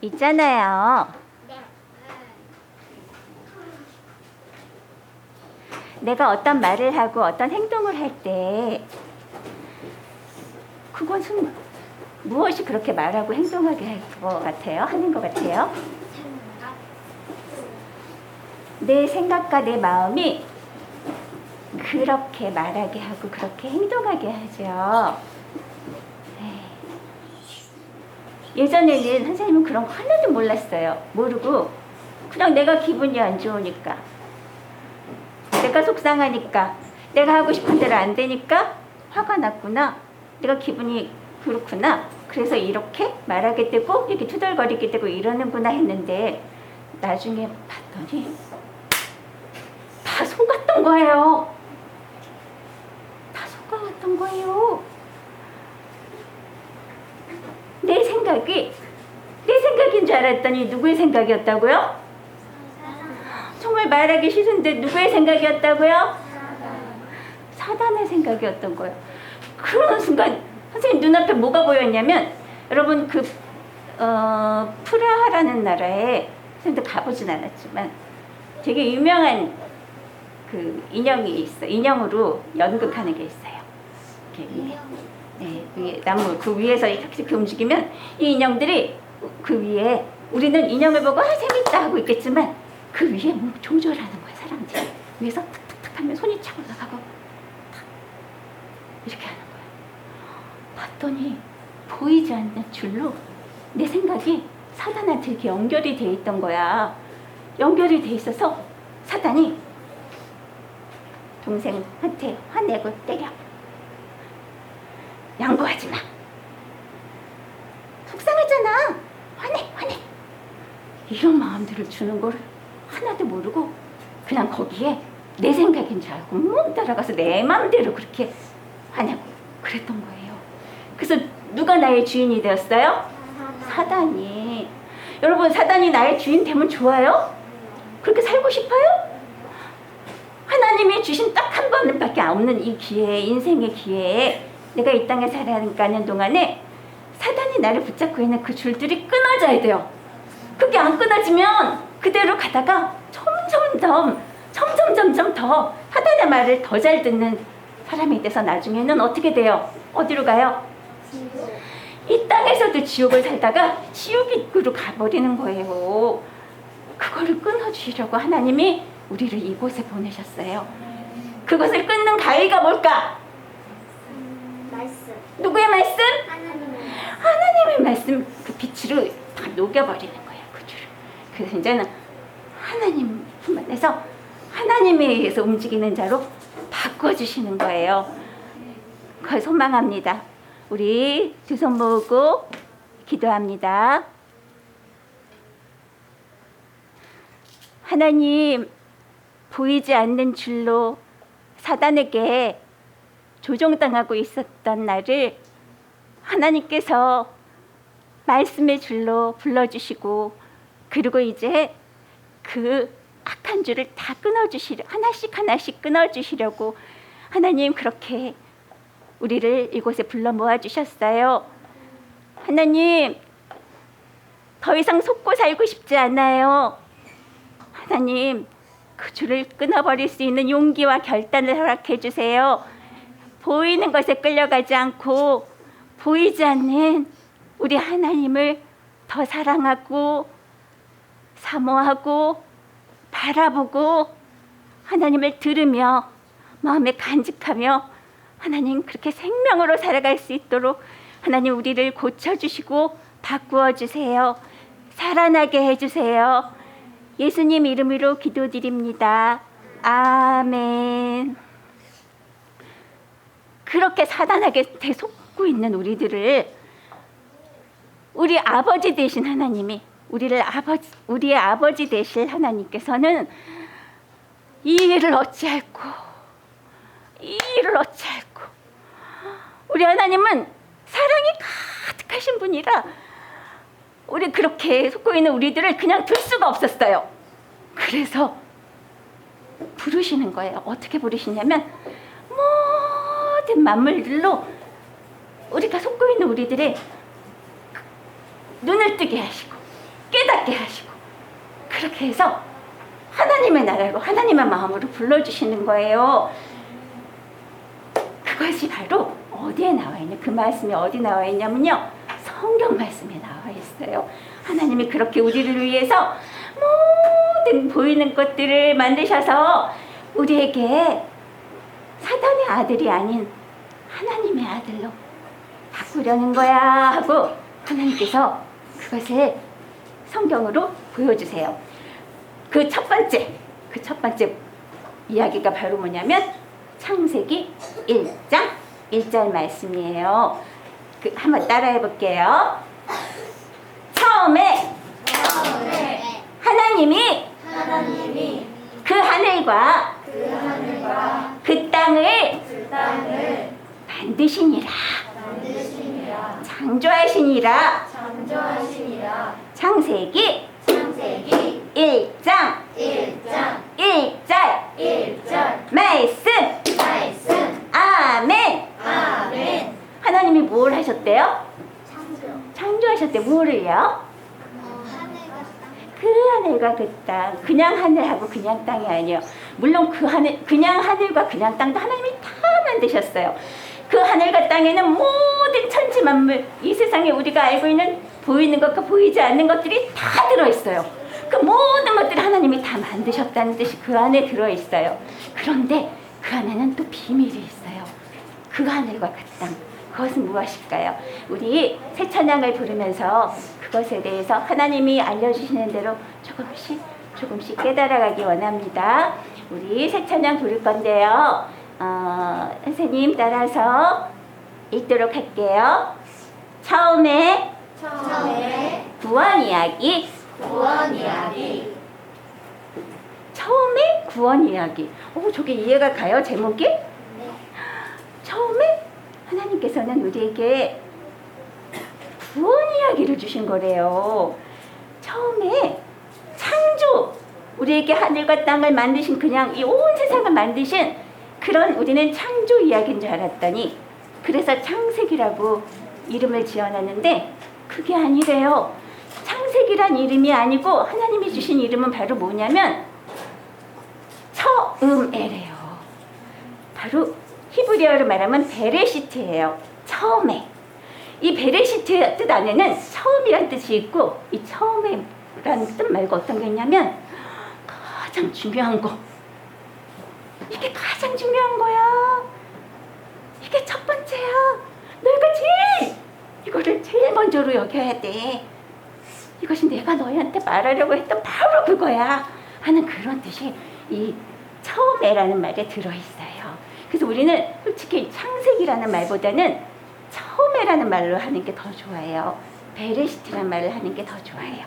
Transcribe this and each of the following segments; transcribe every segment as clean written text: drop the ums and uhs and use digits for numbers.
있잖아요. 내가 어떤 말을 하고 어떤 행동을 할 때 그것은 무엇이 그렇게 말하고 행동하게 할 것 같아요? 하는 것 같아요? 내 생각과 내 마음이 그렇게 말하게 하고 그렇게 행동하게 하죠. 예전에는 선생님은 그런 거 하나도 몰랐어요. 모르고 그냥 내가 기분이 안 좋으니까, 내가 속상하니까, 내가 하고 싶은 대로 안 되니까 화가 났구나, 내가 기분이 그렇구나, 그래서 이렇게 말하게 되고 이렇게 투덜거리게 되고 이러는구나 했는데, 나중에 봤더니 다 속았던 거예요. 다 속아왔던 거예요. 내 생각인 줄 알았더니 누구의 생각이었다고요? 정말 말하기 싫은데 누구의 생각이었다고요? 사단의 생각이었던 거예요. 그러는 순간 선생님 눈앞에 뭐가 보였냐면, 여러분 프라하라는 나라에 선생님도 가보진 않았지만 되게 유명한 그 인형이 있어. 인형으로 연극하는 게 있어요. 네, 위에 나무 그 위에서 이렇게 움직이면 이 인형들이 그 위에, 우리는 인형을 보고 재밌다 하고 있겠지만 그 위에 뭐 조절하는 거야. 사람들이 위에서 탁탁탁 하면 손이 차고 나가고 탁 이렇게 하는 거야. 봤더니 보이지 않는 줄로 내 생각이 사단한테 이렇게 연결이 돼 있던 거야. 연결이 돼 있어서 사단이 동생한테 화내고 때려. 양보하지 마. 속상하잖아. 화내. 이런 마음들을 주는 걸 하나도 모르고 그냥 거기에 내 생각인 줄 알고 못 따라가서 내 마음대로 그렇게 화내고 그랬던 거예요. 그래서 누가 나의 주인이 되었어요? 사단이. 여러분, 사단이 나의 주인 되면 좋아요? 그렇게 살고 싶어요? 하나님이 주신 딱 한 번밖에 없는 이 기회에, 인생의 기회에 내가 이 땅에 살아가는 동안에 사단이 나를 붙잡고 있는 그 줄들이 끊어져야 돼요. 그게 안 끊어지면 그대로 가다가 점점 더 사단의 말을 더 잘 듣는 사람이 돼서 나중에는 어떻게 돼요? 어디로 가요? 이 땅에서도 지옥을 살다가 지옥으로 가버리는 거예요. 그거를 끊어주시려고 하나님이 우리를 이곳에 보내셨어요. 그것을 끊는 가위가 뭘까? 말씀. 누구의 말씀? 하나님의 말씀. 그 빛으로 다 녹여버리는 거예요. 그 줄을. 그래서 이제는 하나님 품 안에서 하나님에 의해서 움직이는 자로 바꿔주시는 거예요. 그걸 소망합니다. 우리 두 손 모으고 기도합니다. 하나님, 보이지 않는 줄로 사단에게 조종당하고 있었던 나를 하나님께서 말씀의 줄로 불러주시고, 그리고 이제 그 악한 줄을 다 하나씩 끊어주시려고 하나님 그렇게 우리를 이곳에 불러 모아주셨어요. 하나님, 더 이상 속고 살고 싶지 않아요. 하나님, 그 줄을 끊어버릴 수 있는 용기와 결단을 허락해 주세요. 보이는 것에 끌려가지 않고 보이지 않는 우리 하나님을 더 사랑하고 사모하고 바라보고 하나님을 들으며 마음에 간직하며 하나님 그렇게 생명으로 살아갈 수 있도록 하나님 우리를 고쳐주시고 바꾸어주세요. 살아나게 해주세요. 예수님 이름으로 기도드립니다. 아멘. 그렇게 사단에게 속고 있는 우리들을 우리 아버지 되신 하나님이, 우리의 아버지 되실 하나님께서는 이 일을 어찌할꼬, 우리 하나님은 사랑이 가득하신 분이라 우리 그렇게 속고 있는 우리들을 그냥 둘 수가 없었어요. 그래서 부르시는 거예요. 어떻게 부르시냐면 모든 만물들로 우리가 속고 있는 우리들의 눈을 뜨게 하시고 깨닫게 하시고 그렇게 해서 하나님의 나라로 하나님의 마음으로 불러주시는 거예요. 그것이 바로 어디에 나와 있냐? 그 말씀이 어디 나와 있냐면요. 성경 말씀에 나와 있어요. 하나님이 그렇게 우리를 위해서 모든 보이는 것들을 만드셔서 우리에게 사단의 아들이 아닌 하나님의 아들로 바꾸려는 거야 하고 하나님께서 그것을 성경으로 보여주세요. 그 첫 번째 이야기가 바로 뭐냐면 창세기 1장 1절 말씀이에요. 한번 따라해 볼게요. 처음에 하나님이 그 하늘과 그 땅을 만드시니라. 창조하시니라. 창세기 1장 1절 말씀. 아멘. 하나님이 뭘 하셨대요? 창조하셨대. 뭐를요? 그 하늘과 그 땅. 그냥 하늘하고 그냥 땅이 아니에요. 물론 그 하늘, 그냥 하늘과 그냥 땅도 하나님이 다 만드셨어요. 그 하늘과 땅에는 모든 천지 만물, 이 세상에 우리가 알고 있는 보이는 것과 보이지 않는 것들이 다 들어있어요. 그 모든 것들을 하나님이 다 만드셨다는 뜻이 그 안에 들어있어요. 그런데 그 안에는 또 비밀이 있어요. 그 하늘과 그 땅. 그것은 무엇일까요? 우리 새 찬양을 부르면서 그것에 대해서 하나님이 알려주시는 대로 조금씩 깨달아가기 원합니다. 우리 새 찬양 부를 건데요. 선생님 따라서 읽도록 할게요. 처음에 구원 이야기. 처음에 구원 이야기. 저게 이해가 가요? 제목이? 처음에 하나님께서는 우리에게 구원 이야기를 주신 거래요. 처음에 창조, 우리에게 하늘과 땅을 만드신, 그냥 이 온 세상을 만드신 그런 우리는 창조 이야기인 줄 알았더니, 그래서 창세기라고 이름을 지어놨는데 그게 아니래요. 창세기란 이름이 아니고 하나님이 주신 이름은 바로 뭐냐면 처음에래요. 바로 히브리어로 말하면 베레시트예요. 처음에. 이 베레시트 뜻 안에는 처음이란 뜻이 있고, 이 처음에라는 뜻 말고 어떤 게 있냐면 가장 중요한 거. 이게 가장 중요한 거야. 이게 첫 번째야. 너희가 이거를 제일 먼저로 여겨야 돼. 이것이 내가 너희한테 말하려고 했던 바로 그거야 하는 그런 뜻이 이 처음에라는 말에 들어있어요. 그래서 우리는 솔직히 창세기라는 말보다는 처음에라는 말로 하는 게 더 좋아요. 베레시트라는 말을 하는 게 더 좋아요.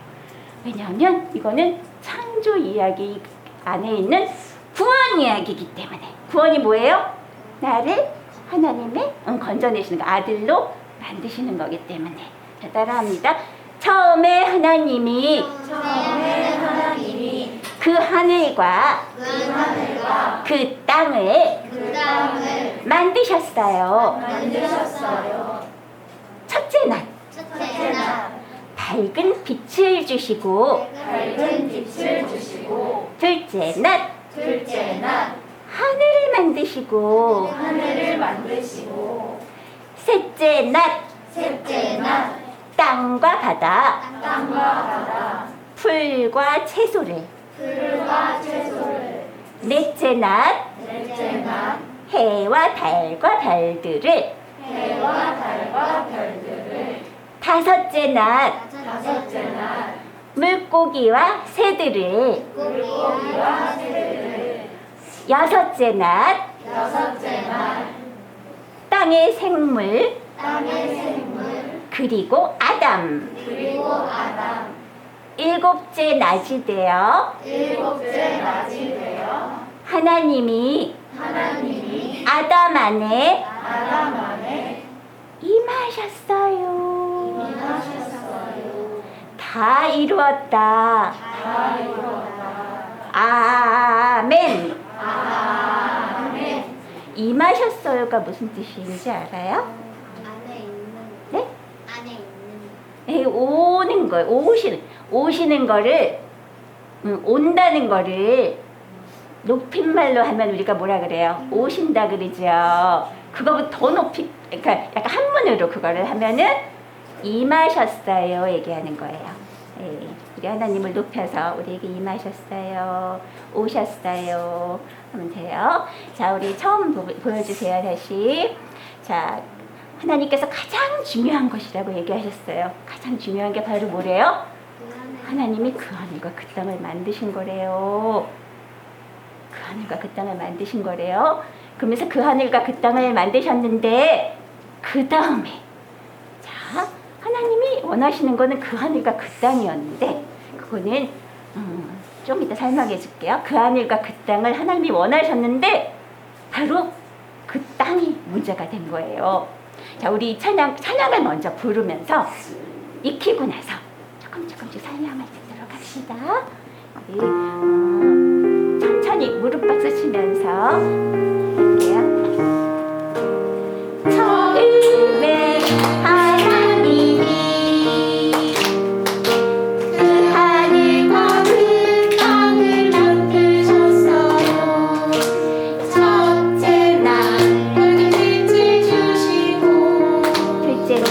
왜냐하면 이거는 창조 이야기 안에 있는 구원 이야기이기 때문에. 구원이 뭐예요? 나를 하나님의 건져내시는 거, 아들로 만드시는 거기 때문에. 자, 따라합니다. 처음에 하나님이 그 하늘과 그 땅을 만드셨어요. 첫째 날 밝은 빛을 주시고 둘째 날 하늘을 만드시고 셋째 날 땅과 바다 풀과 채소를 넷째 날 해와 달과 별들을 다섯째 날 물고기와 새들을 여섯째 날 땅의 생물 그리고 아담 일곱째 낮이 되어 하나님이 아담 안에 임하셨어요. 다 이루었다. 아멘. 임하셨어요가 무슨 뜻인지 알아요? 네? 오는 거예요. 오시는 거를 온다는 거를 높임말로 하면 우리가 뭐라 그래요? 오신다 그러죠. 그거보다 더 높이, 그러니까 약간 한문으로 그거를 하면은 임하셨어요 얘기하는 거예요. 예, 우리 하나님을 높여서 우리에게 임하셨어요, 오셨어요 하면 돼요. 자, 우리 처음 보여주세요 다시. 자, 하나님께서 가장 중요한 것이라고 얘기하셨어요. 가장 중요한 게 바로 뭐래요? 하나님이 그 하늘과 그 땅을 만드신 거래요. 그 하늘과 그 땅을 만드신 거래요. 그러면서 그 하늘과 그 땅을 만드셨는데 그 다음에 자, 하나님이 원하시는 거는 그 하늘과 그 땅이었는데 그거는 좀 이따 설명해 줄게요. 그 하늘과 그 땅을 하나님이 원하셨는데 바로 그 땅이 문제가 된 거예요. 자, 우리 찬양을 먼저 부르면서 익히고 나서 조금씩 설명을 듣도록 합시다. 우리 천천히 무릎 박수 치면서 할게요. 처음에 하나님이 그 하늘과 그 땅을 만드셨어요. 첫째 날 빛을 주시고 둘째 날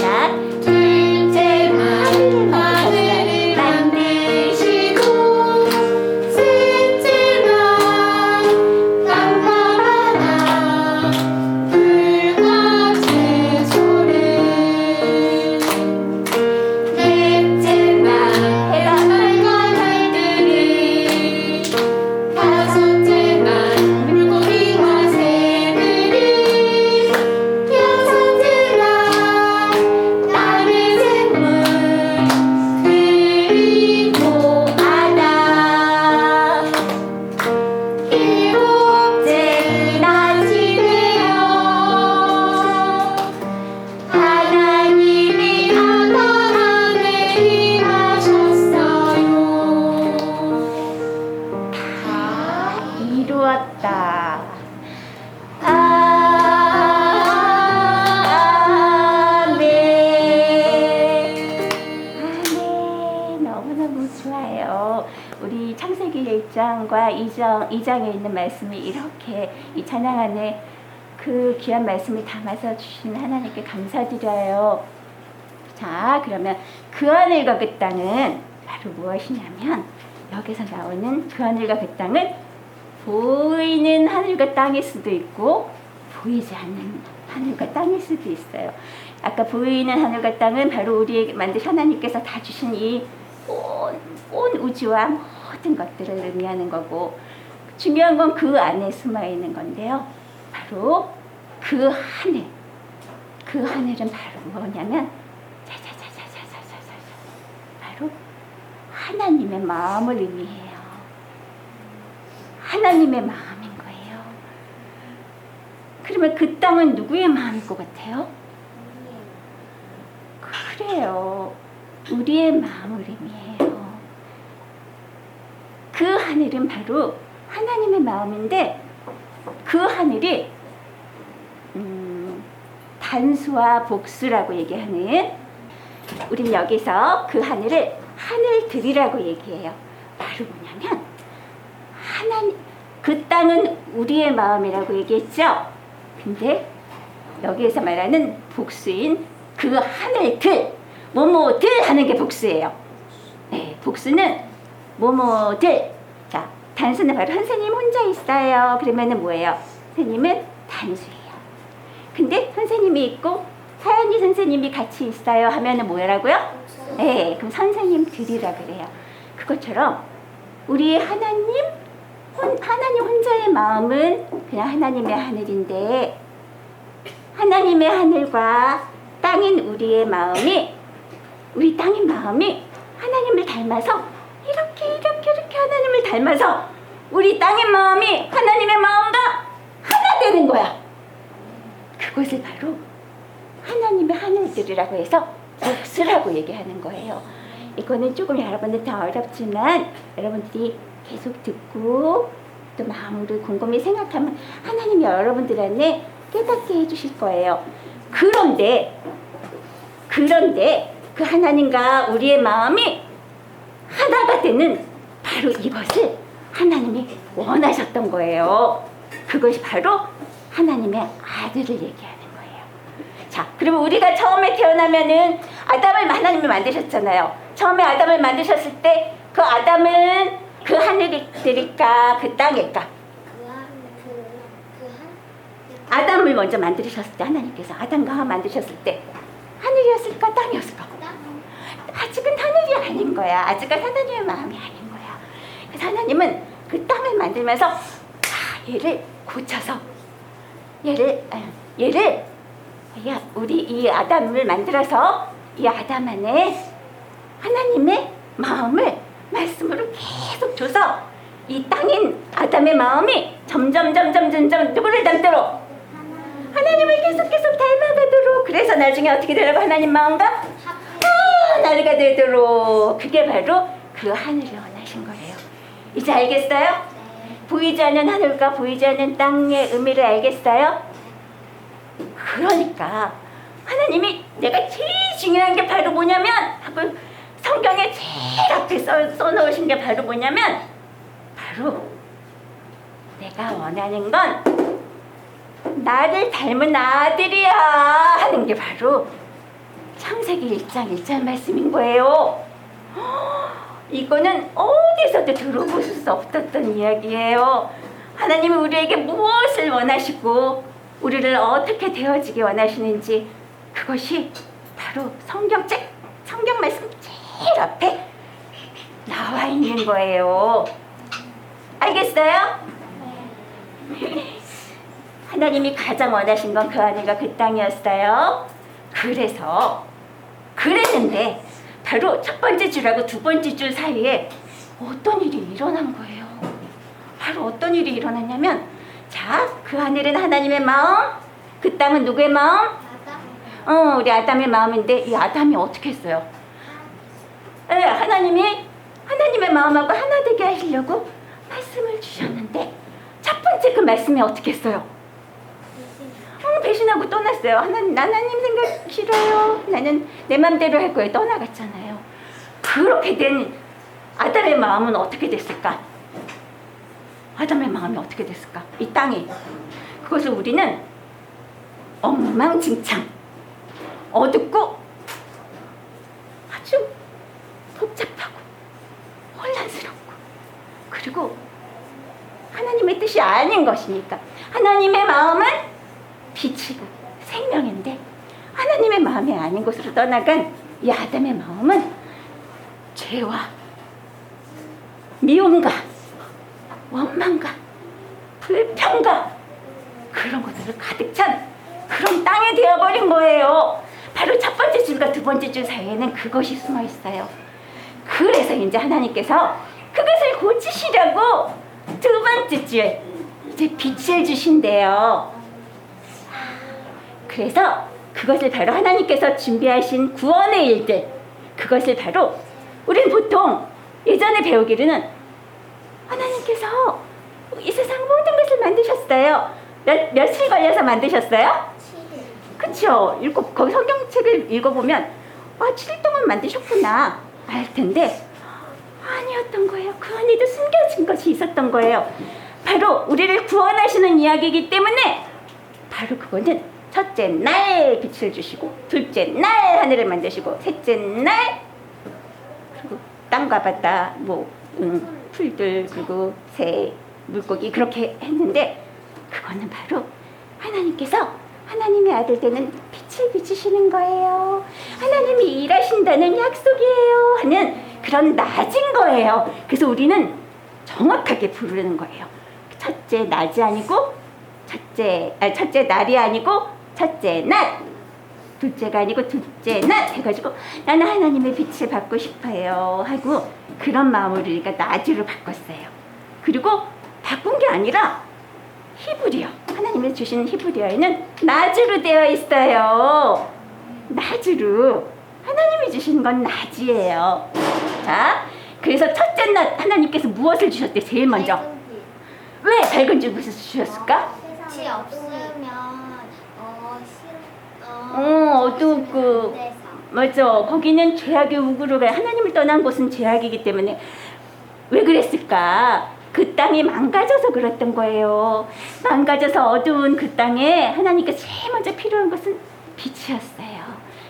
하늘을 만드시고 셋째 날 깜깜하나 불과 채소를 넷째 날 해가 밝은 날들을 다섯째 날 물고기와 새들을 여섯째 날 땅의 생물 그리고 바다 일곱째 낮이 되어 하나님이 아담에게 임하셨어요. 다 이루었다. 아멘. 아멘. 너무너무 좋아요. 우리 창세기 1장과 2장에 있는 말씀이 이렇게 이 찬양 안에 그 귀한 말씀을 담아서 주신 하나님께 감사드려요. 자, 그러면 그 하늘과 그 땅은 바로 무엇이냐면 여기서 나오는 그 하늘과 그 땅은 보이는 하늘과 땅일 수도 있고 보이지 않는 하늘과 땅일 수도 있어요. 아까 보이는 하늘과 땅은 바로 우리에게 만드신 하나님께서 다 주신 이 온 우주와 모든 것들을 의미하는 거고 중요한 건 그 안에 숨어 있는 건데요. 바로 그 하늘은 바로 뭐냐면 바로 하나님의 마음을 의미해요. 하나님의 마음인 거예요. 그러면 그 땅은 누구의 마음일 것 같아요? 그래요. 우리의 마음을 의미해요. 그 하늘은 바로 하나님의 마음인데 그 하늘이 단수와 복수라고 얘기하는 우린 여기서 그 하늘을 하늘들이라고 얘기해요. 바로 뭐냐면 하나님 그 땅은 우리의 마음이라고 얘기했죠. 근데 여기에서 말하는 복수인 그 하늘들 뭐뭐들 하는 게 복수예요. 네, 복수는 뭐뭐들. 자, 단수는 바로 선생님 혼자 있어요. 그러면은 뭐예요? 선생님은 단수예요. 근데 선생님이 있고 사연이 선생님이 같이 있어요 하면은 뭐라고요? 네, 그럼 선생님들이라 그래요. 그것처럼 우리 하나님 혼자의 마음은 그냥 하나님의 하늘인데 하나님의 하늘과 땅인 우리의 마음이 우리 땅의 마음이 하나님을 닮아서 이렇게 하나님을 닮아서 우리 땅의 마음이 하나님의 마음과 하나 되는 거야. 그것을 바로 하나님의 하늘들이라고 해서 복수라고 얘기하는 거예요. 이거는 조금 여러분들 더 어렵지만 여러분들이 계속 듣고 또 마음으로 곰곰이 생각하면 하나님이 여러분들한테 깨닫게 해주실 거예요. 그런데 그 하나님과 우리의 마음이 하나가 되는 바로 이것을 하나님이 원하셨던 거예요. 그것이 바로 하나님의 아들을 얘기하는 거예요. 자, 그러면 우리가 처음에 태어나면은 아담을 하나님이 만드셨잖아요. 처음에 아담을 만드셨을 때 그 아담은 그 하늘일까 그 땅일까? 아담을 먼저 만드셨을 때 하나님께서 아담과 하와 만드셨을 때 하늘이었을까 땅이었을까? 아직은 하늘이 아닌 거야. 아직은 하나님의 마음이 아닌 거야. 그래서 하나님은 그 땅을 만들면서 얘를 고쳐서 우리 이 아담을 만들어서 이 아담 안에 하나님의 마음을 말씀으로 계속 줘서 이 땅인 아담의 마음이 점점 누구를 닮도록 하나님을 계속 닮아가도록, 그래서 나중에 어떻게 되라고 하나님 마음과 하나가 되도록, 그게 바로 그 하늘을 원하신 거예요. 이제 알겠어요? 보이지 않는 하늘과 보이지 않는 땅의 의미를 알겠어요? 그러니까 하나님이 내가 제일 중요한 게 바로 뭐냐면 하고 성경에 제일 앞에 써놓으신 게 바로 뭐냐면 바로 내가 원하는 건 나를 닮은 아들이야 하는 게 바로 창세기 1장 1절 말씀인 거예요. 이거는 어디서도 들어볼 수 없었던 이야기예요. 하나님은 우리에게 무엇을 원하시고 우리를 어떻게 되어지게 원하시는지 그것이 바로 성경 말씀 제일 앞에 나와 있는 거예요. 알겠어요? 하나님이 가장 원하신 건 그 하늘과 그 땅이었어요. 그랬는데 바로 첫 번째 줄하고 두 번째 줄 사이에 어떤 일이 일어난 거예요. 바로 어떤 일이 일어났냐면, 자, 그 하늘은 하나님의 마음, 그 땅은 누구의 마음? 우리 아담의 마음인데 이 아담이 어떻게 했어요? 하나님의 마음하고 하나 되게 하시려고 말씀을 주셨는데 첫 번째 그 말씀이 어떻게 했어요? 배신하고 떠났어요. 하나님 생각 싫어요. 나는 내 맘대로 할 거예요. 떠나갔잖아요. 그렇게 된 아담의 마음은 어떻게 됐을까? 아담의 마음이 어떻게 됐을까? 이 땅이. 그것을 우리는 엉망진창, 어둡고 아주 복잡하고 혼란스럽고, 그리고 하나님의 뜻이 아닌 것이니까. 하나님의 마음은 빛이고 생명인데 하나님의 마음이 아닌 곳으로 떠나간 이 아담의 마음은 죄와 미움과 원망과 불평과 그런 것들을 가득 찬 그런 땅이 되어버린 거예요. 바로 첫 번째 줄과 두 번째 줄 사이에는 그것이 숨어 있어요. 그래서 이제 하나님께서 그것을 고치시려고 두 번째 줄 이제 빛을 주신대요. 그래서 그것을 바로 하나님께서 준비하신 구원의 일들, 그것을 바로 우리는 보통 예전에 배우기로는 하나님께서 이 세상 모든 것을 만드셨어요. 며칠 걸려서 만드셨어요? 7일. 그쵸? 거기 성경책을 읽어보면 7일 동안 만드셨구나 알 텐데 아니었던 거예요. 그 안에도 숨겨진 것이 있었던 거예요. 바로 우리를 구원하시는 이야기이기 때문에 바로 그거는 첫째 날 빛을 주시고, 둘째 날 하늘을 만드시고, 셋째 날 그리고 땅과 바다, 풀들, 그리고 새, 물고기, 그렇게 했는데 그거는 바로 하나님께서 하나님의 아들 되는 빛을 비추시는 거예요. 하나님이 일하신다는 약속이에요 하는 그런 낮인 거예요. 그래서 우리는 정확하게 부르는 거예요. 첫째 낮이 아니고 첫째 날이 아니고 첫째 낮, 둘째가 아니고 둘째 낮 해가지고 나는 하나님의 빛을 받고 싶어요 하고 그런 마음으로 우리가 낮으로 바꿨어요. 그리고 바꾼 게 아니라 히브리어, 하나님이 주신 히브리어에는 낮으로 되어 있어요. 낮으로. 하나님이 주신 건 낮이에요. 자, 그래서 첫째 낮 하나님께서 무엇을 주셨대? 제일 먼저. 왜 밝은 빛을 주셨을까? 빛이 없으면 어둡고 맞아. 거기는 죄악의 우구로 가요. 하나님을 떠난 곳은 죄악이기 때문에. 왜 그랬을까? 그 땅이 망가져서 그랬던 거예요. 망가져서 어두운 그 땅에 하나님께 제일 먼저 필요한 것은 빛이었어요.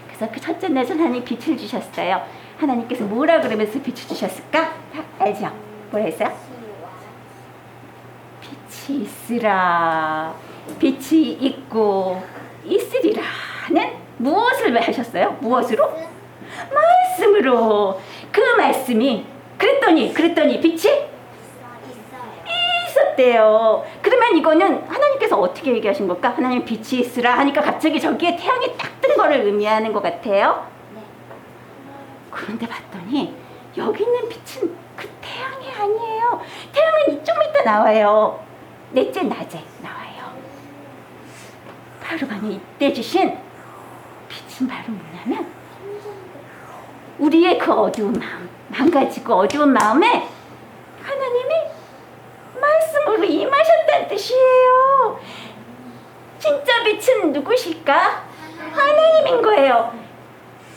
그래서 그 첫째 날에 하나님이 빛을 주셨어요. 하나님께서 뭐라 그러면서 빛을 주셨을까? 다 알죠? 뭐라 했어요? 빛이 있으라. 빛이 있고 있으리라는 무엇을 하셨어요? 무엇으로? 말씀으로. 그 말씀이 그랬더니 빛이 있었대요. 그러면 이거는 하나님께서 어떻게 얘기하신 걸까? 하나님 빛이 있으라 하니까 갑자기 저기에 태양이 딱 뜬 거를 의미하는 것 같아요. 그런데 봤더니 여기 있는 빛은 그 태양이 아니에요. 태양은 좀 이따 나와요. 넷째 낮에 나와요. 바로 방에 이때 주신 빛은 바로 뭐냐면 우리의 그 어두운 마음, 망가지고 어두운 마음에 하나님이 말씀으로 임하셨다는 뜻이에요. 진짜 빛은 누구실까? 하나님인 거예요.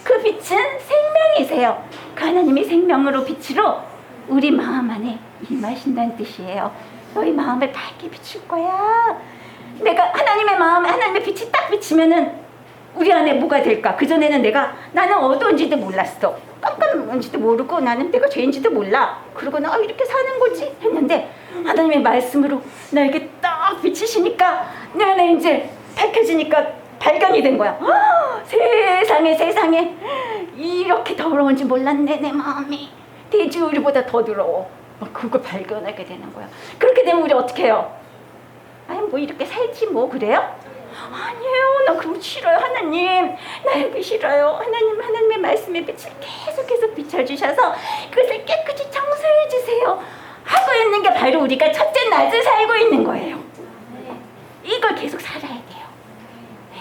그 빛은 생명이세요. 그 하나님이 생명으로 빛으로 우리 마음 안에 임하신다는 뜻이에요. 너희 마음을 밝게 비출 거야. 내가 하나님의 마음에 하나님의 빛이 딱 비치면은 우리 안에 뭐가 될까? 그전에는 나는 어두운지도 몰랐어. 깜깜한지도 모르고 나는 내가 죄인지도 몰라. 그러고 나 이렇게 사는 거지 했는데 하나님의 말씀으로 나에게 딱 비치시니까 내 안에 이제 밝혀지니까 발견이 된 거야. 세상에 이렇게 더러운지 몰랐네. 내 마음이 돼지우리보다 더 더러워. 그걸 발견하게 되는 거야. 그렇게 되면 우리 어떻게 해요? 아니 뭐 이렇게 살지 뭐 그래요? 아니에요. 나 그거 싫어요. 하나님 나에게 싫어요. 하나님의 말씀의 빛을 계속해서 비춰주셔서 그것을 깨끗이 청소해 주세요 하고 있는 게 바로 우리가 첫째 낮을 살고 있는 거예요. 이걸 계속 살아야 돼요. 네.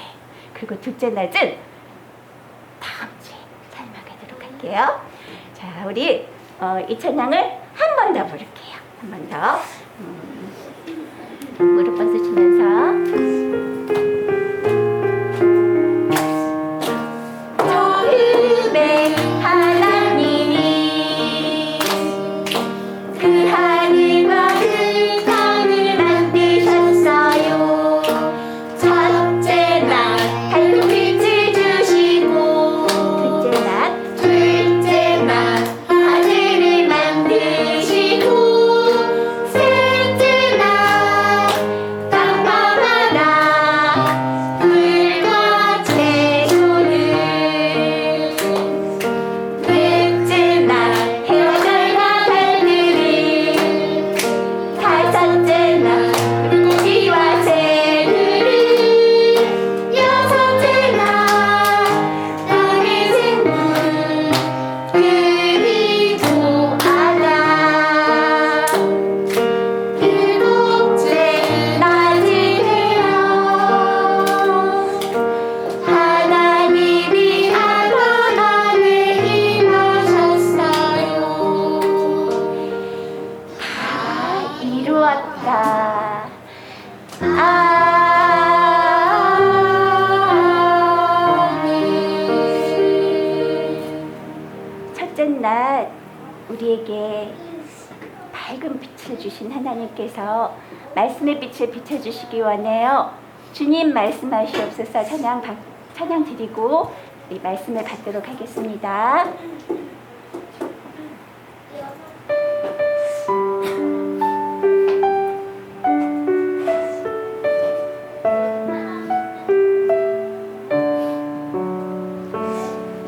그리고 둘째 낮은 다음 주에 삶아가도록 할게요. 자, 우리 이 찬양을 한 번 더 부를게요. 한 번 더. 무릎 뻗으시면서 처음에 하나님이 그 하늘과 그 땅을 만드셨어요. 첫째 날 밝은 빛을 주시고 둘째 날 하늘을 만드시고 셋째 날 깜깜하다 불과 채소를 넷째 날 해와 달들을 다섯째 날 물고기와 새들을 여섯째 날 땅의 생물 그리고 아담 일곱째 낮이 되어 하나님이 아담 안에 임하셨어요. 다 이루었다. 아멘. 첫째 날 우리에게 밝은 빛을 주신 하나님께서 말씀의 빛을 비춰주시기 원해요. 주님 말씀하시옵소서. 찬양 드리고 우리 말씀을 받도록 하겠습니다.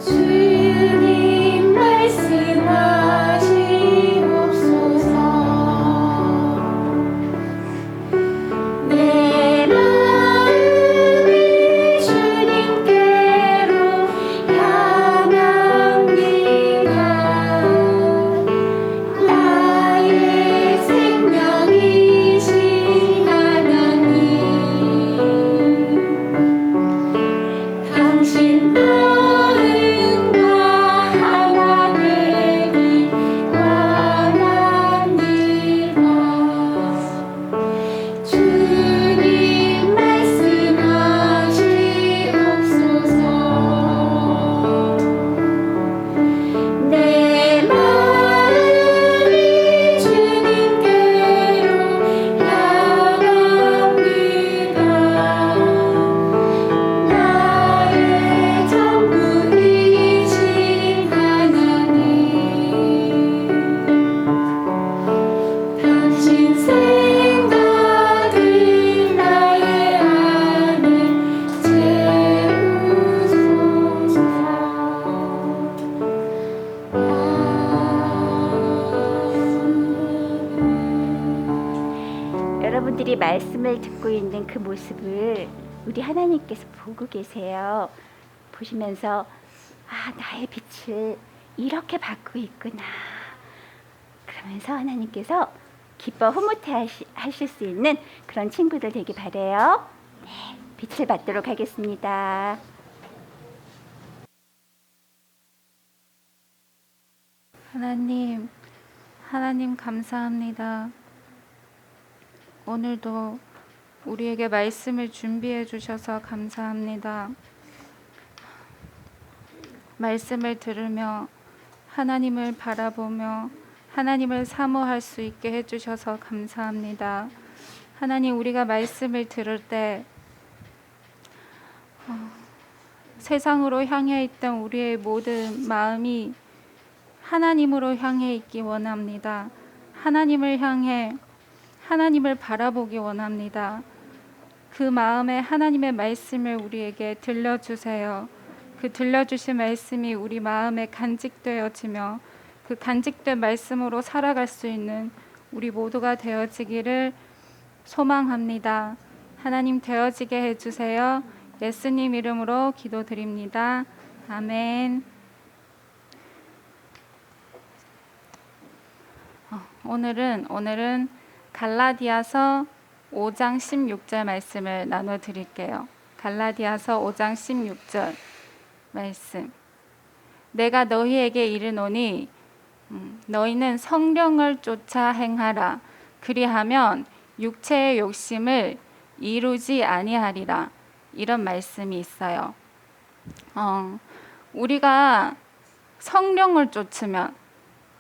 주님 말씀하시옵소서. 내 마음이 주님께로 향합니다. 말씀을 듣고 있는 그 모습을 우리 하나님께서 보고 계세요. 보시면서 나의 빛을 이렇게 받고 있구나. 그러면서 하나님께서 기뻐 흐뭇해 하실 수 있는 그런 친구들 되길 바라요. 네, 빛을 받도록 하겠습니다. 하나님 감사합니다. 오늘도 우리에게 말씀을 준비해 주셔서 감사합니다. 말씀을 들으며 하나님을 바라보며 하나님을 사모할 수 있게 해주셔서 감사합니다. 하나님, 우리가 말씀을 들을 때 세상으로 향해 있던 우리의 모든 마음이 하나님으로 향해 있기 원합니다. 하나님을 향해 하나님을 바라보기 원합니다. 그 마음에 하나님의 말씀을 우리에게 들려주세요. 그 들려주신 말씀이 우리 마음에 간직되어지며 그 간직된 말씀으로 살아갈 수 있는 우리 모두가 되어지기를 소망합니다. 하나님, 되어지게 해주세요. 예수님 이름으로 기도드립니다. 아멘. 오늘은 갈라디아서 5장 16절 말씀을 나눠드릴게요. 갈라디아서 5장 16절 말씀. 내가 너희에게 이르노니 너희는 성령을 쫓아 행하라. 그리하면 육체의 욕심을 이루지 아니하리라. 이런 말씀이 있어요. 우리가 성령을 쫓으면,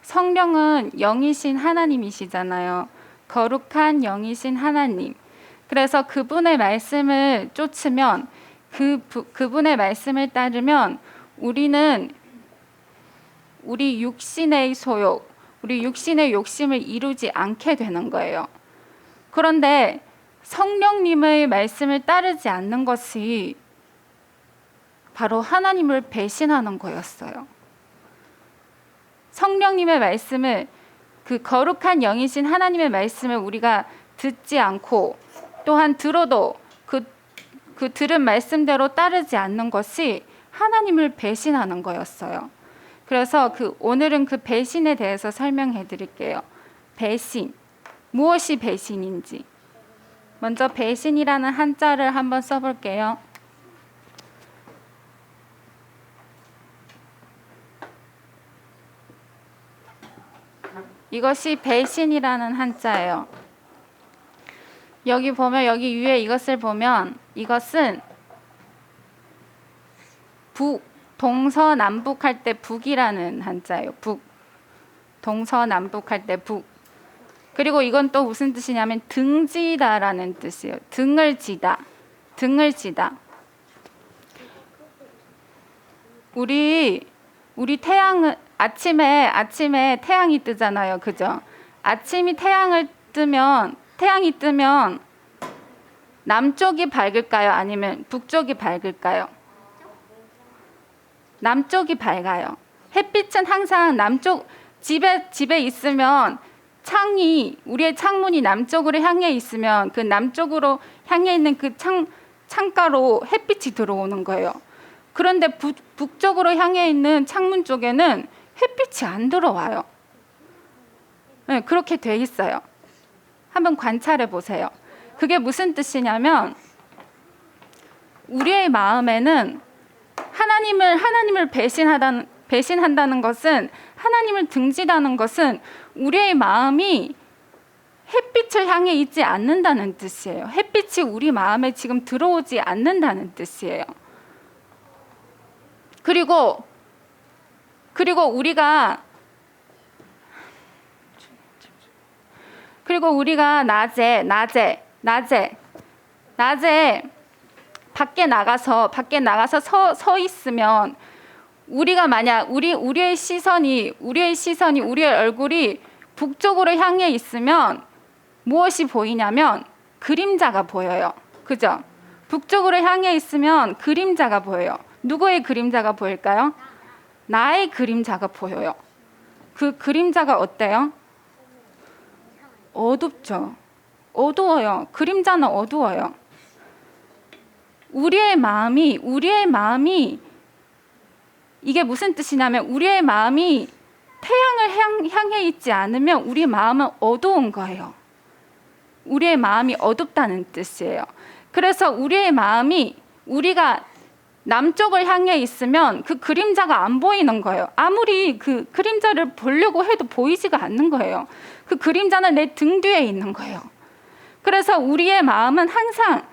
성령은 영이신 하나님이시잖아요. 거룩한 영이신 하나님. 그래서 그분의 말씀을 쫓으면, 그분의 말씀을 따르면 우리는 우리 육신의 소욕, 우리 육신의 욕심을 이루지 않게 되는 거예요. 그런데 성령님의 말씀을 따르지 않는 것이 바로 하나님을 배신하는 거였어요. 성령님의 말씀을, 그 거룩한 영이신 하나님의 말씀을 우리가 듣지 않고, 또한 들어도 그 들은 말씀대로 따르지 않는 것이 하나님을 배신하는 거였어요. 그래서 오늘은 그 배신에 대해서 설명해 드릴게요. 배신. 무엇이 배신인지. 먼저 배신이라는 한자를 한번 써볼게요. 이것이 배신이라는 한자예요. 여기 보면, 여기 위에 이것을 보면, 이것은 동서남북할 때 북이라는 한자예요. 북. 동서남북할 때 북. 그리고 이건 또 무슨 뜻이냐면 등지다라는 뜻이에요. 등을 지다. 등을 지다. 우리 태양은 아침에 태양이 뜨잖아요. 그죠? 태양이 뜨면 남쪽이 밝을까요? 아니면 북쪽이 밝을까요? 남쪽이 밝아요. 햇빛은 항상 남쪽, 집에 있으면 우리의 창문이 남쪽으로 향해 있으면 그 남쪽으로 향해 있는 그 창가로 햇빛이 들어오는 거예요. 그런데 북쪽으로 향해 있는 창문 쪽에는 햇빛이 안 들어와요. 네, 그렇게 돼 있어요. 한번 관찰해 보세요. 그게 무슨 뜻이냐면, 우리의 마음에는 하나님을 배신한다는 것은, 하나님을 등지다는 것은 우리의 마음이 햇빛을 향해 있지 않는다는 뜻이에요. 햇빛이 우리 마음에 지금 들어오지 않는다는 뜻이에요. 그리고 우리가 낮에 밖에 나가서 서 있으면, 우리가 만약 우리의 시선이 우리의 얼굴이 북쪽으로 향해 있으면 무엇이 보이냐면 그림자가 보여요. 그죠? 북쪽으로 향해 있으면 그림자가 보여요. 누구의 그림자가 보일까요? 나의 그림자가 보여요. 그 그림자가 어때요? 어둡죠. 어두워요. 그림자는 어두워요. 우리의 마음이 이게 무슨 뜻이냐면 우리의 마음이 태양을 향해 있지 않으면 우리 마음은 어두운 거예요. 우리의 마음이 어둡다는 뜻이에요. 그래서 우리의 마음이 우리가 남쪽을 향해 있으면 그 그림자가 안 보이는 거예요. 아무리 그 그림자를 보려고 해도 보이지가 않는 거예요. 그 그림자는 내 등 뒤에 있는 거예요. 그래서 우리의 마음은 항상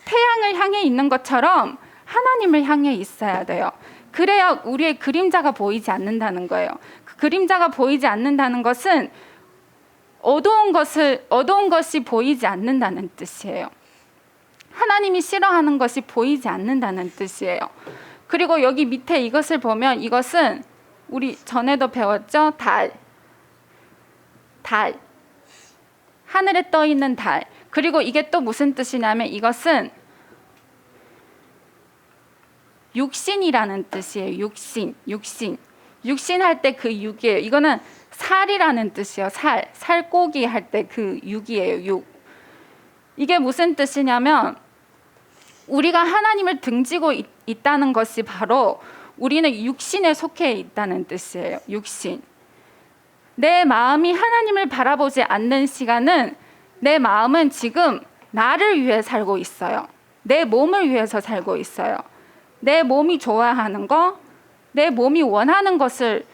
태양을 향해 있는 것처럼 하나님을 향해 있어야 돼요. 그래야 우리의 그림자가 보이지 않는다는 거예요. 그 그림자가 보이지 않는다는 것은 어두운 것이 보이지 않는다는 뜻이에요. 하나님이 싫어하는 것이 보이지 않는다는 뜻이에요. 그리고 여기 밑에 이것을 보면 이것은 우리 전에도 배웠죠? 달. 하늘에 떠 있는 달. 그리고 이게 또 무슨 뜻이냐면 이것은 육신이라는 뜻이에요. 육신 할 때 그 육이에요. 이거는 살이라는 뜻이에요. 살고기 할 때 그 육이에요. 육. 이게 무슨 뜻이냐면 우리가 하나님을 등지고 있다는 것이 바로 우리는 육신에 속해 있다는 뜻이에요. 육신. 내 마음이 하나님을 바라보지 않는 시간은 내 마음은 지금 나를 위해 살고 있어요. 내 몸을 위해서 살고 있어요. 내 몸이 좋아하는 거, 내 몸이 원하는 것을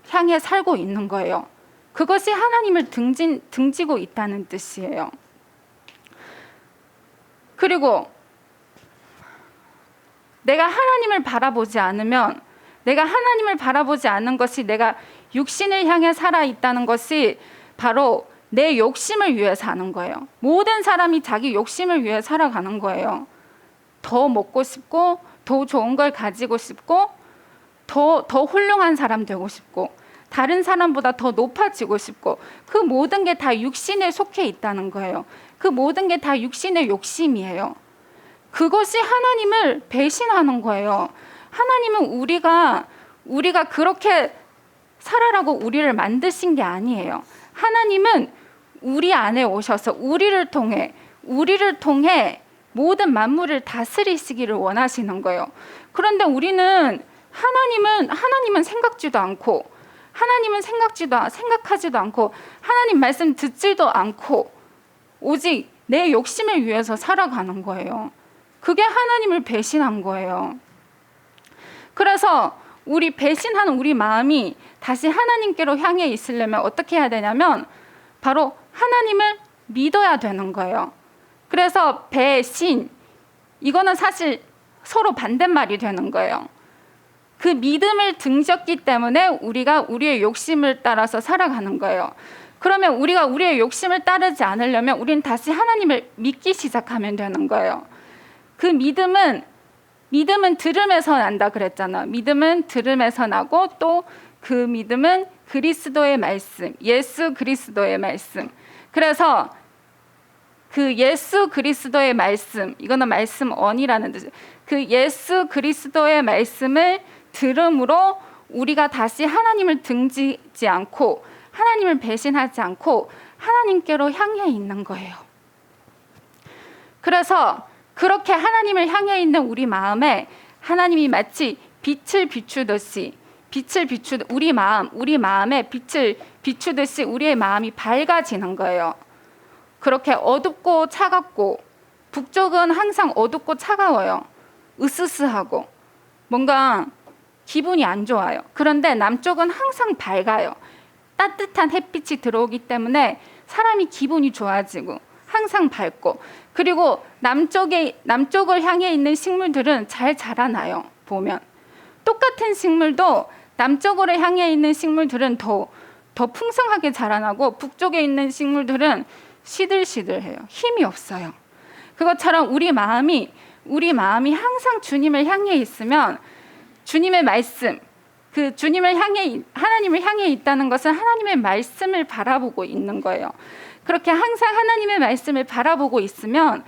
향해 살고 있는 거예요. 그것이 하나님을 등지고 있다는 뜻이에요. 그리고 내가 하나님을 바라보지 않으면, 내가 하나님을 바라보지 않는 것이 내가 육신을 향해 살아 있다는 것이 바로 내 욕심을 위해 사는 거예요. 모든 사람이 자기 욕심을 위해 살아가는 거예요. 더 먹고 싶고, 더 좋은 걸 가지고 싶고, 더 훌륭한 사람 되고 싶고, 다른 사람보다 더 높아지고 싶고, 그 모든 게 다 육신에 속해 있다는 거예요. 그 모든 게 다 육신의 욕심이에요. 그것이 하나님을 배신하는 거예요. 하나님은 우리가 그렇게 살아라고 우리를 만드신 게 아니에요. 하나님은 우리 안에 오셔서 우리를 통해 모든 만물을 다스리시기를 원하시는 거예요. 그런데 우리는 하나님은 생각지도 않고, 생각하지도 않고, 하나님 말씀 듣지도 않고, 오직 내 욕심을 위해서 살아가는 거예요. 그게 하나님을 배신한 거예요. 그래서 배신한 우리 마음이 다시 하나님께로 향해 있으려면 어떻게 해야 되냐면 바로 하나님을 믿어야 되는 거예요. 그래서 배신, 이거는 사실 서로 반대말이 되는 거예요. 그 믿음을 등졌기 때문에 우리가 우리의 욕심을 따라서 살아가는 거예요. 그러면 우리가 우리의 욕심을 따르지 않으려면 우리는 다시 하나님을 믿기 시작하면 되는 거예요. 그 믿음은 들음에서 난다 그랬잖아. 믿음은 들음에서 나고 또 그 믿음은 그리스도의 말씀, 예수 그리스도의 말씀. 그래서 그 예수 그리스도의 말씀, 이거는 말씀언이라는 뜻이에요. 그 예수 그리스도의 말씀을 들음으로 우리가 다시 하나님을 등지지 않고 하나님을 배신하지 않고 하나님께로 향해 있는 거예요. 그래서 그렇게 하나님을 향해 있는 우리 마음에 하나님이 마치 빛을 비추듯이 우리 마음에 빛을 비추듯이 우리의 마음이 밝아지는 거예요. 그렇게 어둡고 차갑고, 북쪽은 항상 어둡고 차가워요. 으스스하고 뭔가 기분이 안 좋아요. 그런데 남쪽은 항상 밝아요. 따뜻한 햇빛이 들어오기 때문에 사람이 기분이 좋아지고 항상 밝고, 그리고 남쪽을 향해 있는 식물들은 잘 자라나요. 보면 똑같은 식물도 남쪽으로 향해 있는 식물들은 더 풍성하게 자라나고 북쪽에 있는 식물들은 시들시들해요. 힘이 없어요. 그것처럼 우리 마음이 항상 주님을 향해 있으면 주님의 말씀, 하나님을 향해 있다는 것은 하나님의 말씀을 바라보고 있는 거예요. 그렇게 항상 하나님의 말씀을 바라보고 있으면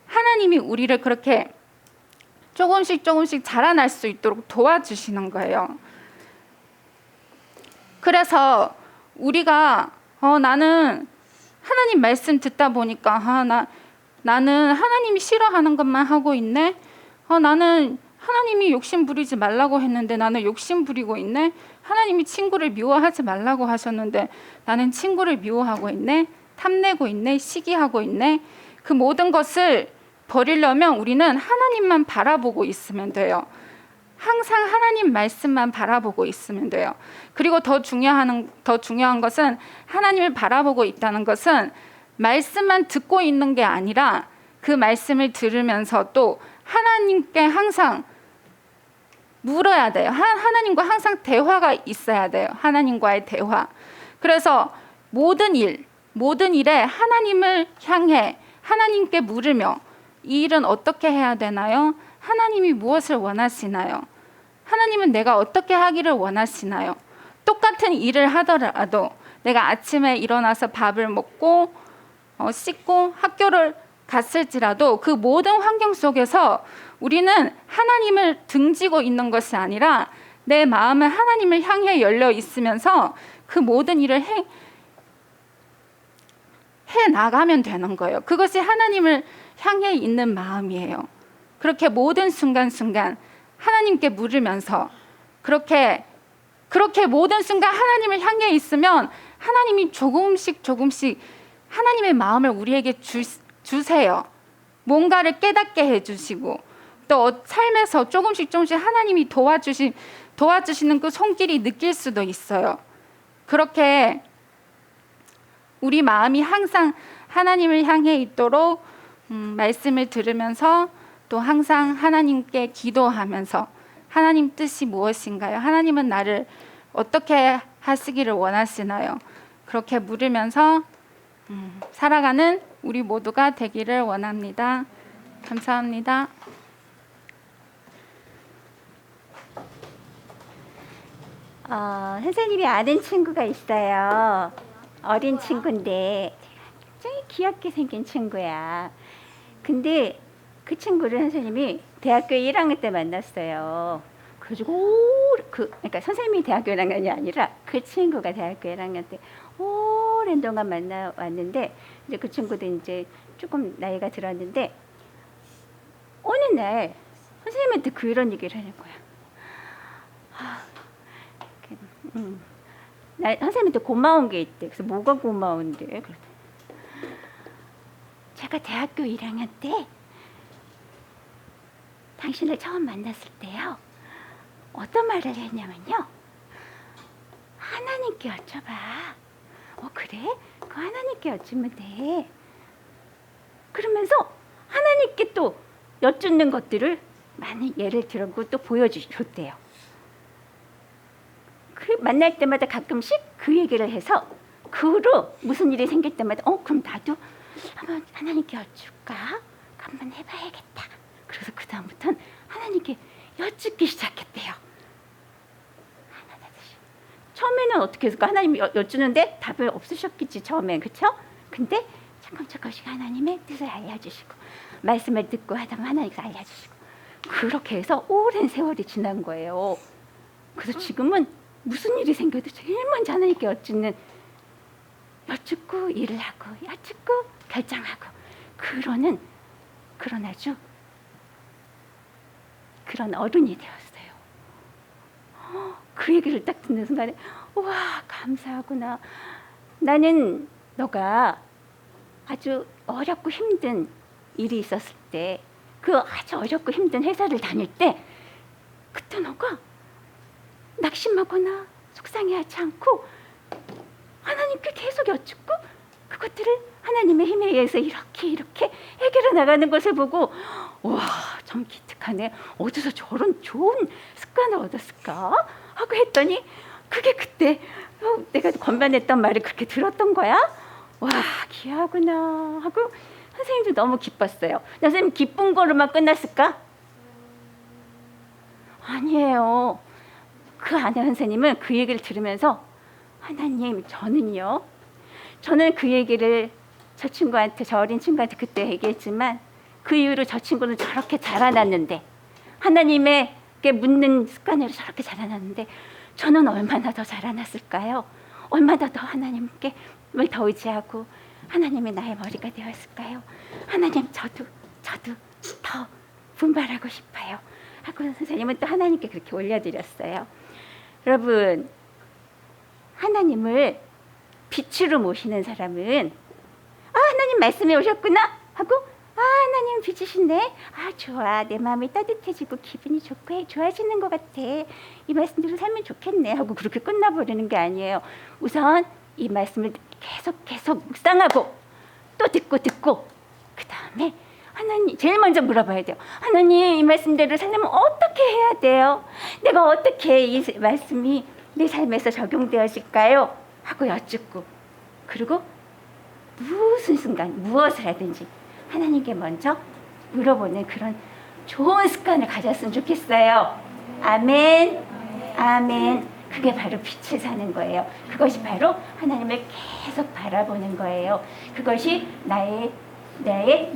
하나님이 우리를 그렇게 조금씩 자라날 수 있도록 도와주시는 거예요. 그래서 우리가 나는 하나님 말씀 듣다 보니까 나는 하나님이 싫어하는 것만 하고 있네. 나는 하나님이 욕심 부리지 말라고 했는데 나는 욕심 부리고 있네. 하나님이 친구를 미워하지 말라고 하셨는데 나는 친구를 미워하고 있네. 탐내고 있네. 시기하고 있네. 그 모든 것을 버리려면 우리는 하나님만 바라보고 있으면 돼요. 항상 하나님 말씀만 바라보고 있으면 돼요. 그리고 더 중요한 것은 하나님을 바라보고 있다는 것은 말씀만 듣고 있는 게 아니라 그 말씀을 들으면서 또 하나님께 항상 물어야 돼요. 하나님과 항상 대화가 있어야 돼요. 하나님과의 대화. 그래서 모든 일에 하나님을 향해 하나님께 물으며 이 일은 어떻게 해야 되나요? 하나님이 무엇을 원하시나요? 하나님은 내가 어떻게 하기를 원하시나요? 똑같은 일을 하더라도 내가 아침에 일어나서 밥을 먹고 씻고 학교를 갔을지라도 그 모든 환경 속에서 우리는 하나님을 등지고 있는 것이 아니라 내 마음은 하나님을 향해 열려 있으면서 그 모든 일을 해 나가면 되는 거예요. 그것이 하나님을 향해 있는 마음이에요. 그렇게 모든 순간순간 하나님께 물으면서 그렇게 모든 순간 하나님을 향해 있으면 하나님이 조금씩 하나님의 마음을 우리에게 주세요. 뭔가를 깨닫게 해주시고 또 삶에서 조금씩 하나님이 도와주시는 그 손길이 느낄 수도 있어요. 그렇게 우리 마음이 항상 하나님을 향해 있도록 말씀을 들으면서 또 항상 하나님께 기도하면서 하나님 뜻이 무엇인가요? 하나님은 나를 어떻게 하시기를 원하시나요? 그렇게 물으면서 살아가는 우리 모두가 되기를 원합니다. 감사합니다. 선생님이 아는 친구가 있어요. 어린 친구인데 굉장히 귀엽게 생긴 친구야. 근데 그 친구를 선생님이 대학교 1학년 때 만났어요. 그래가지고 그러니까 선생님이 대학교 1학년이 아니라 그 친구가 대학교 1학년 때 오랜 동안 만나왔는데 이제 그 친구도 이제 조금 나이가 들었는데 어느 날 선생님한테 그런 얘기를 하는 거야. 나 선생님한테 고마운 게 있대. 그래서 뭐가 고마운데? 그랬더니 제가 대학교 1학년 때 당신을 처음 만났을 때요. 어떤 말을 했냐면요. 하나님께 여쭤봐. 그래? 그 하나님께 여쭈면 돼. 그러면서 하나님께 또 여쭙는 것들을 많은 예를 들고 또 보여줬대요. 그 만날 때마다 가끔씩 그 얘기를 해서 그 후로 무슨 일이 생길 때마다 그럼 나도 한번 하나님께 여쭐까? 한번 해봐야겠다. 그래서 그 다음부터는 하나님께 여쭙기 시작했대요. 처음에는 어떻게 했을까? 하나님 여쭈는데 답을 없으셨겠지 처음엔. 그렇죠? 근데 조금씩 하나님의 뜻을 알려주시고 말씀을 듣고 하다 보면 하나님께서 알려주시고 그렇게 해서 오랜 세월이 지난 거예요. 그래서 지금은 무슨 일이 생겨도 제일 먼저 하나님께 여쭙고 일을 하고 여쭙고 결정하고 그런 어른이 되었어요. 그 얘기를 딱 듣는 순간에 와 감사하구나. 나는 너가 아주 어렵고 힘든 일이 있었을 때 그 아주 어렵고 힘든 회사를 다닐 때 그때 너가 낙심하거나 속상해하지 않고 하나님께 계속 여쭙고 그것들을 하나님의 힘에 의해서 이렇게 해결해 나가는 것을 보고 와 참 기특하네. 어디서 저런 좋은 습관을 얻었을까 하고 했더니 그게 그때 내가 건면했던 말을 그렇게 들었던 거야. 와 귀하구나 하고 선생님도 너무 기뻤어요. 선생님 기쁜 거로만 끝났을까? 아니에요. 그 아내 선생님은 그 얘기를 들으면서 하나님 저는 그 얘기를 저 어린 친구한테 그때 얘기했지만 그 이후로 저 친구는 저렇게 자라났는데 하나님에게 묻는 습관으로 저렇게 자라났는데 저는 얼마나 더 자라났을까요? 얼마나 더 하나님께 더 의지하고 하나님이 나의 머리가 되었을까요? 하나님 저도 더 분발하고 싶어요 하고 선생님은 또 하나님께 그렇게 올려드렸어요. 여러분, 하나님을 빛으로 모시는 사람은 하나님 말씀에 오셨구나 하고 하나님 빛이신데 좋아, 내 마음이 따뜻해지고 기분이 좋고 좋아지는 것 같아, 이 말씀대로 살면 좋겠네 하고 그렇게 끝나버리는 게 아니에요. 우선 이 말씀을 계속 묵상하고 또 듣고 그 다음에 하나님 제일 먼저 물어봐야 돼요. 하나님, 이 말씀대로 살려면 어떻게 해야 돼요? 내가 어떻게 이 말씀이 내 삶에서 적용되어질까요? 하고 여쭙고, 그리고 무슨 순간 무엇을 하든지 하나님께 먼저 물어보는 그런 좋은 습관을 가졌으면 좋겠어요. 아멘. 아멘. 그게 바로 빛을 사는 거예요. 그것이 바로 하나님을 계속 바라보는 거예요. 그것이 나의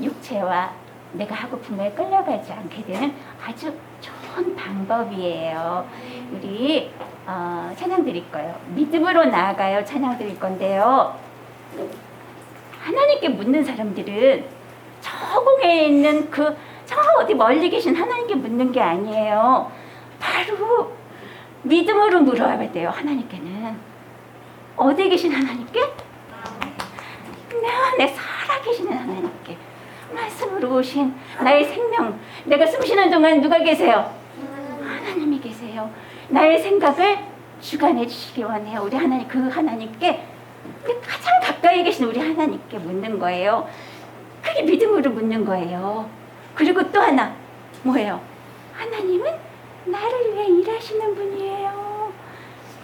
육체와 내가 하고픈 거에 끌려가지 않게 되는 아주 좋은 방법이에요. 우리 찬양 드릴 거예요. 믿음으로 나아가요. 찬양 드릴 건데요. 하나님께 묻는 사람들은 저 공에 있는 저 어디 멀리 계신 하나님께 묻는 게 아니에요. 바로 믿음으로 물어야 돼요. 하나님께는. 어디 계신 하나님께? 내 안에 살아계시는 하나님께. 말씀으로 오신 나의 생명, 내가 숨쉬는 동안 누가 계세요? 하나님이 계세요. 나의 생각을 주관해 주시기 원해요. 우리 하나님, 그 하나님께, 가장 가까이 계신 우리 하나님께 묻는 거예요. 그게 믿음으로 묻는 거예요. 그리고 또 하나 뭐예요? 하나님은 나를 위해 일하시는 분이에요.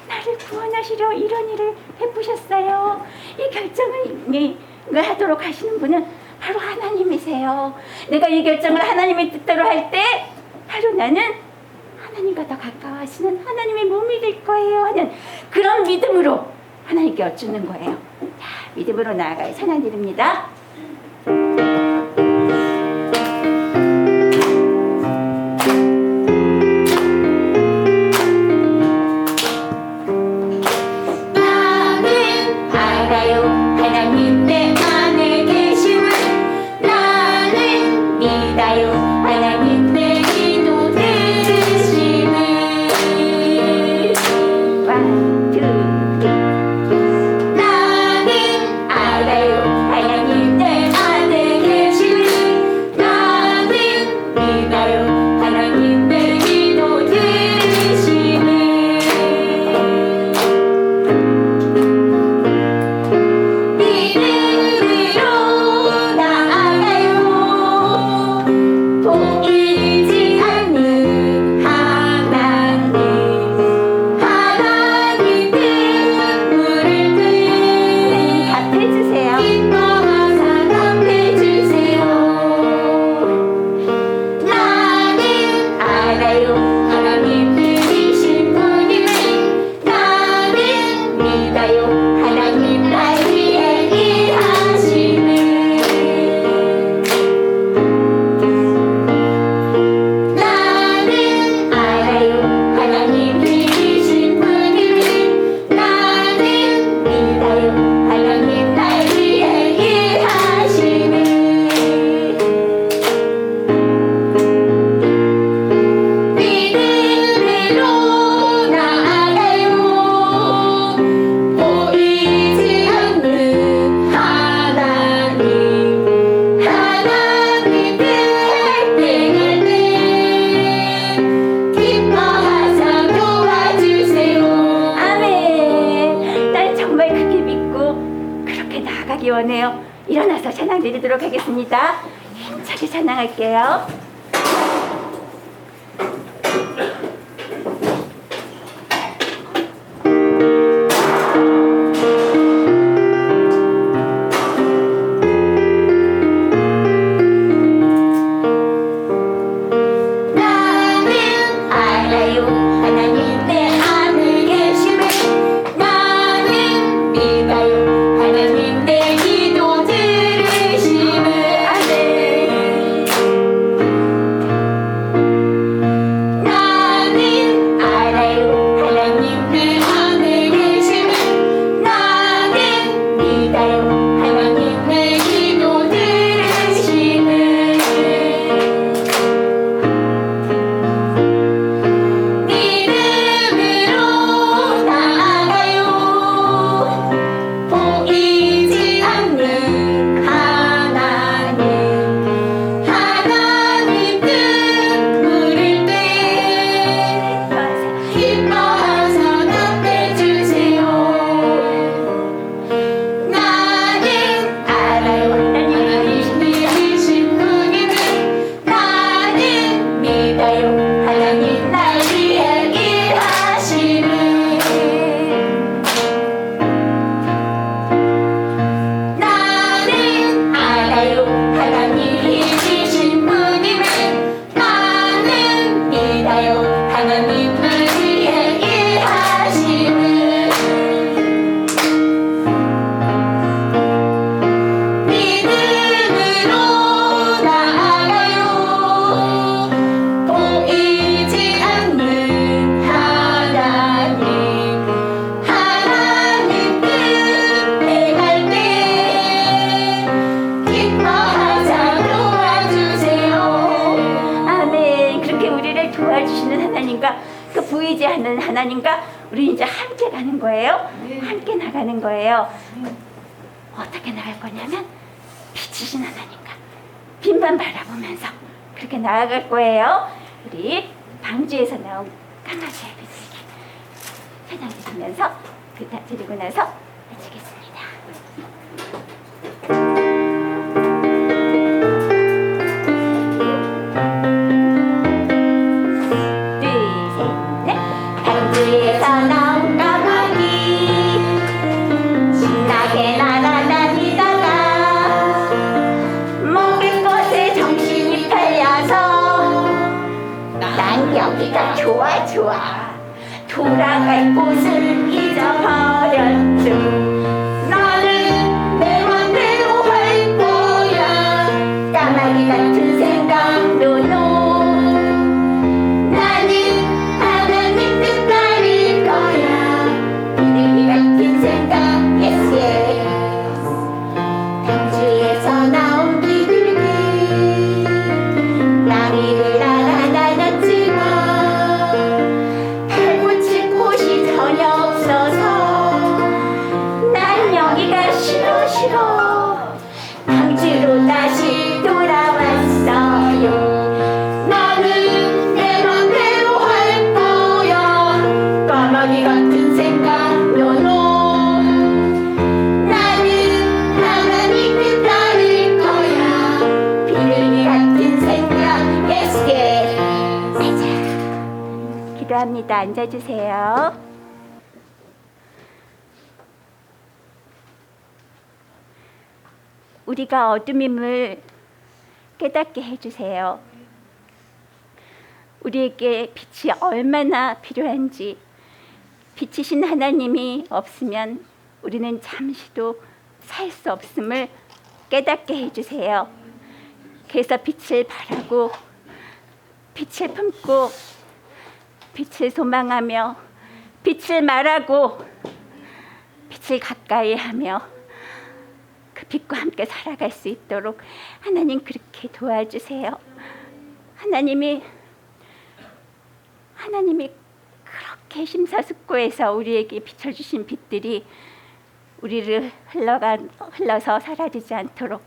나를 구원하시려 이런 일을 베푸셨어요. 이 결정을 하도록 하시는 분은 바로 하나님이세요. 내가 이 결정을 하나님의 뜻대로 할 때 바로 나는 하나님과 더 가까워지는 하나님의 몸이 될 거예요 하는 그런 믿음으로 하나님께 여쭙는 거예요. 자, 믿음으로 나아가요. 찬양 드립니다. 원해요. 일어나서 찬양 드리도록 하겠습니다. 힘차게 찬양할게요. 나는 하나님을 위해 일하시는 믿음으로 나아가요. 보이지 않는 하나님 뜻에 갈 때 기뻐하자 도와주세요. 아멘. 그렇게 우리를 도와주시는 하나님과 그 보이지 않는 하나님과 우리 이제 함께 가는 거예요. 함께 나가는 거예요. 어떻게 나갈 거냐면 빛이신 하나님과 빛만 바라보면서 그렇게 나아갈 거예요. 우리 방주에서 나온 까마귀의 비둘기 찬양 드리면서 드리고 나서 마치겠습니다. 둘, 셋, 넷. 방주에서 나온 까마귀 신나게 날아다니다가 먹을 것에 정신이 팔려서 난 여기가 좋아 돌아갈 곳을 잊어버렸죠. 나는 내 맘대로 할 거야. 까마귀 같은 생각 노노. 나는 하나님 뜻 따를 거야. 비둘기 같은 생각 yes yes. 방주에서 나온 비둘기 나비를 날아다녔지만 발붙일 곳이 전혀 없어서 난 여기가 싫어 방주로 다시 돌아왔어요. 나는 내 맘대로 할 거야. 까마귀 같은 생각 노노. 나는 하나님 뜻 따를 거야. 비둘기 같은 생각 yes yes. 맞아. 기도합니다. 앉아주세요. 우리가 어둠임을 깨닫게 해주세요. 우리에게 빛이 얼마나 필요한지, 빛이신 하나님이 없으면 우리는 잠시도 살 수 없음을 깨닫게 해주세요. 그래서 빛을 바라고 빛을 품고 빛을 소망하며 빛을 말하고 빛을 가까이 하며 그 빛과 함께 살아갈 수 있도록 하나님 그렇게 도와주세요. 하나님이 그렇게 심사숙고해서 우리에게 비춰주신 빛들이 우리를 흘러서 사라지지 않도록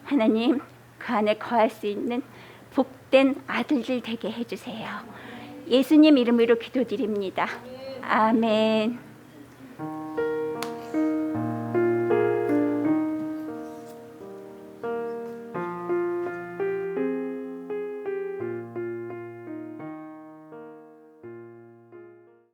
하나님 그 안에 거할 수 있는 복된 아들들 되게 해주세요. 예수님 이름으로 기도드립니다. 아멘.